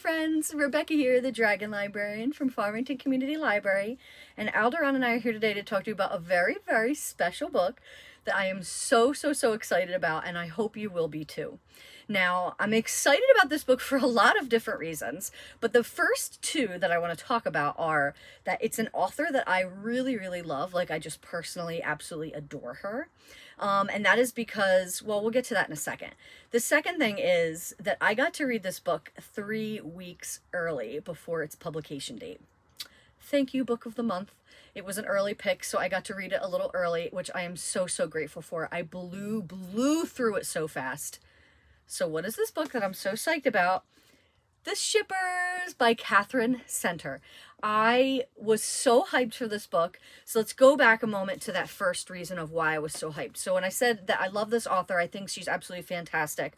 friends, Rebecca here, the Dragon Librarian from Farmington Community Library, and Alderon and I are here today to talk to you about a very, very special book that I am so excited about, and I hope you will be too. Now, I'm excited about this book for a lot of different reasons, but the first two that I want to talk about are that it's an author that I really love, like I just personally absolutely adore her. And that is because, well, we'll get to that in a second. The second thing is that I got to read this book 3 weeks early before its publication date. Thank you, Book of the Month. It was an early pick, so I got to read it a little early, which I am so grateful for. I blew through it so fast. So what is this book that I'm so psyched about? The Shippers by Katherine Center. I was so hyped for this book. So let's go back a moment to that first reason of why I was so hyped. So when I said that I love this author, I think she's absolutely fantastic.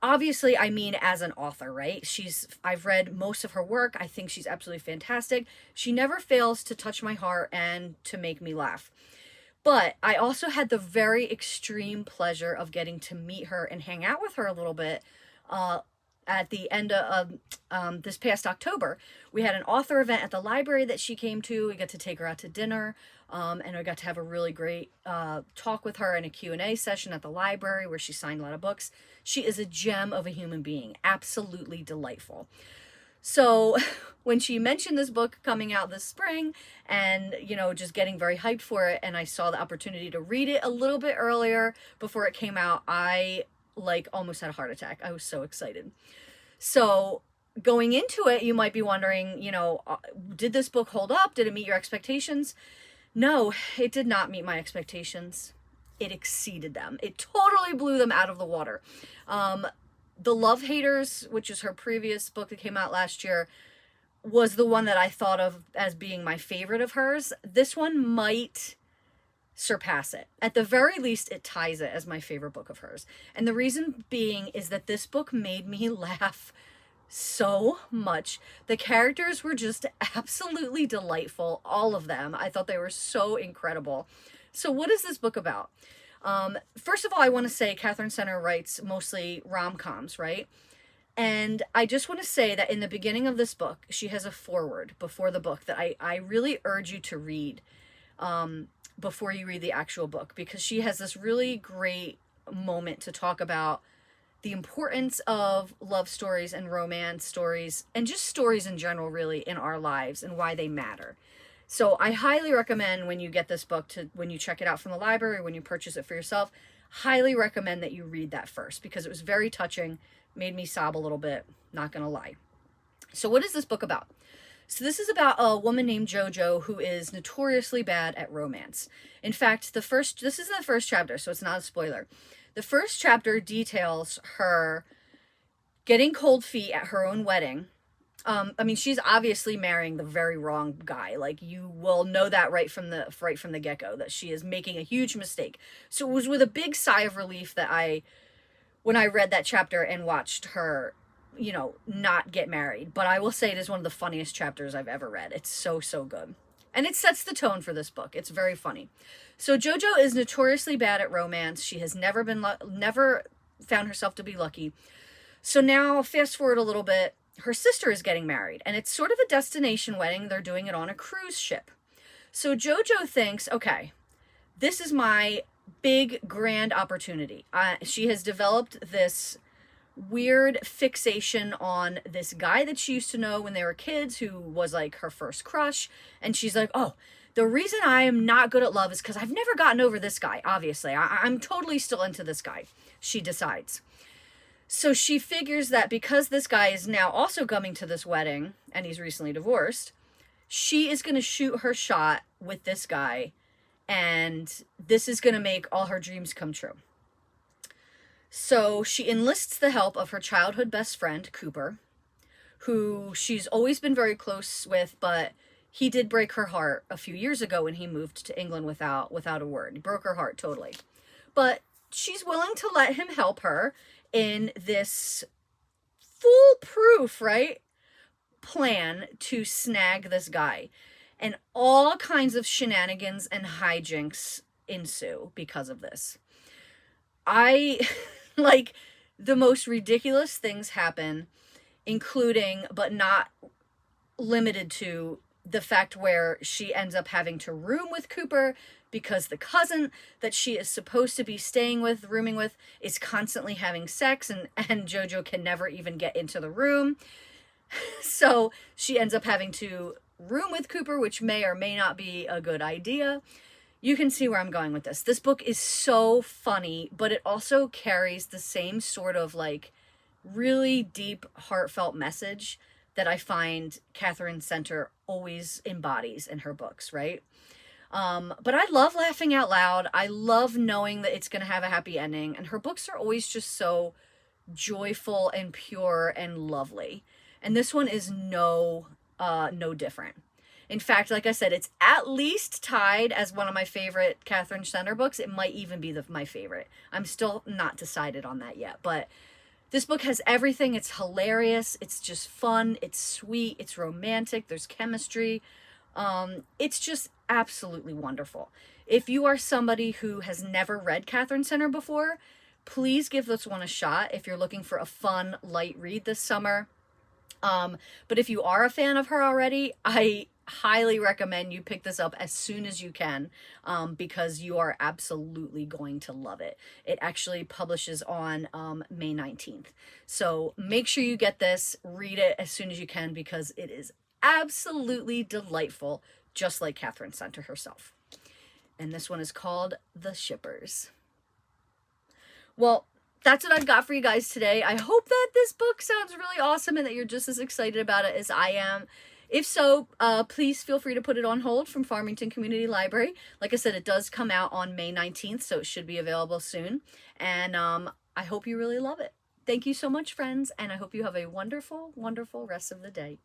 Obviously, I mean as an author, right? I've read most of her work. I think she's absolutely fantastic. She never fails to touch my heart and to make me laugh. But I also had the very extreme pleasure of getting to meet her and hang out with her a little bit at the end of this past October. We had an author event at the library that she came to. We got to take her out to dinner, and I got to have a really great talk with her in a Q&A session at the library where she signed a lot of books. She is a gem of a human being, absolutely delightful. So when she mentioned this book coming out this spring and, just getting very hyped for it, and I saw the opportunity to read it a little bit earlier before it came out, I almost had a heart attack. I was so excited. So going into it, you might be wondering, did this book hold up? Did it meet your expectations? No, it did not meet my expectations. It exceeded them. It totally blew them out of the water. The Love Haters, which is her previous book that came out last year, was the one that I thought of as being my favorite of hers. This one might surpass it. At the very least, it ties it as my favorite book of hers. And the reason being is that this book made me laugh so much. The characters were just absolutely delightful, all of them. I thought they were so incredible. So what is this book about? First of all, I want to say Katherine Center writes mostly rom-coms, right? And I just want to say that in the beginning of this book, she has a foreword before the book that I really urge you to read before you read the actual book, because she has this really great moment to talk about the importance of love stories and romance stories and just stories in general, really, in our lives and why they matter. So I highly recommend when you get this book, when you check it out from the library, when you purchase it for yourself, highly recommend that you read that first, because it was very touching, made me sob a little bit, not gonna lie. So what is this book about? So this is about a woman named JoJo who is notoriously bad at romance. In fact, this is the first chapter, so it's not a spoiler. The first chapter details her getting cold feet at her own wedding. She's obviously marrying the very wrong guy. You will know that right from the get-go, that she is making a huge mistake. So it was with a big sigh of relief that when I read that chapter and watched her, not get married. But I will say it is one of the funniest chapters I've ever read. It's so good. And it sets the tone for this book. It's very funny. So JoJo is notoriously bad at romance. She has never found herself to be lucky. So now, fast forward a little bit, her sister is getting married, and it's sort of a destination wedding. They're doing it on a cruise ship. So JoJo thinks, okay, this is my big, grand opportunity. She has developed this weird fixation on this guy that she used to know when they were kids, who was her first crush. And she's like, oh, the reason I am not good at love is because I've never gotten over this guy, obviously. I'm totally still into this guy, she decides. So she figures that because this guy is now also coming to this wedding, and he's recently divorced, she is going to shoot her shot with this guy, and this is going to make all her dreams come true. So she enlists the help of her childhood best friend, Cooper, who she's always been very close with, but he did break her heart a few years ago when he moved to England without a word. He broke her heart totally. But she's willing to let him help her in this foolproof, right, plan to snag this guy. And all kinds of shenanigans and hijinks ensue because of this. The most ridiculous things happen including, but not limited to, the fact where she ends up having to room with Cooper because the cousin that she is supposed to be staying with, rooming with, is constantly having sex, and Jojo can never even get into the room. So she ends up having to room with Cooper, which may or may not be a good idea. You can see where I'm going with this. This book is so funny, but it also carries the same sort of like really deep, heartfelt message that I find Katherine Center always embodies in her books, right? But I love laughing out loud. I love knowing that it's going to have a happy ending. And her books are always just so joyful and pure and lovely. And this one is no different. In fact, like I said, it's at least tied as one of my favorite Katherine Center books. It might even be my favorite. I'm still not decided on that yet. But this book has everything. It's hilarious. It's just fun. It's sweet. It's romantic. There's chemistry. It's just absolutely wonderful. If you are somebody who has never read Katherine Center before, please give this one a shot if you're looking for a fun, light read this summer. But if you are a fan of her already, I highly recommend you pick this up as soon as you can, because you are absolutely going to love it. It actually publishes on May 19th. So make sure you get this, read it as soon as you can, because it is absolutely delightful, just like Katherine Center herself. And this one is called The Shippers. Well, that's what I've got for you guys today. I hope that this book sounds really awesome and that you're just as excited about it as I am. If so, please feel free to put it on hold from Farmington Community Library. Like I said, it does come out on May 19th, so it should be available soon. And I hope you really love it. Thank you so much, friends, and I hope you have a wonderful, wonderful rest of the day.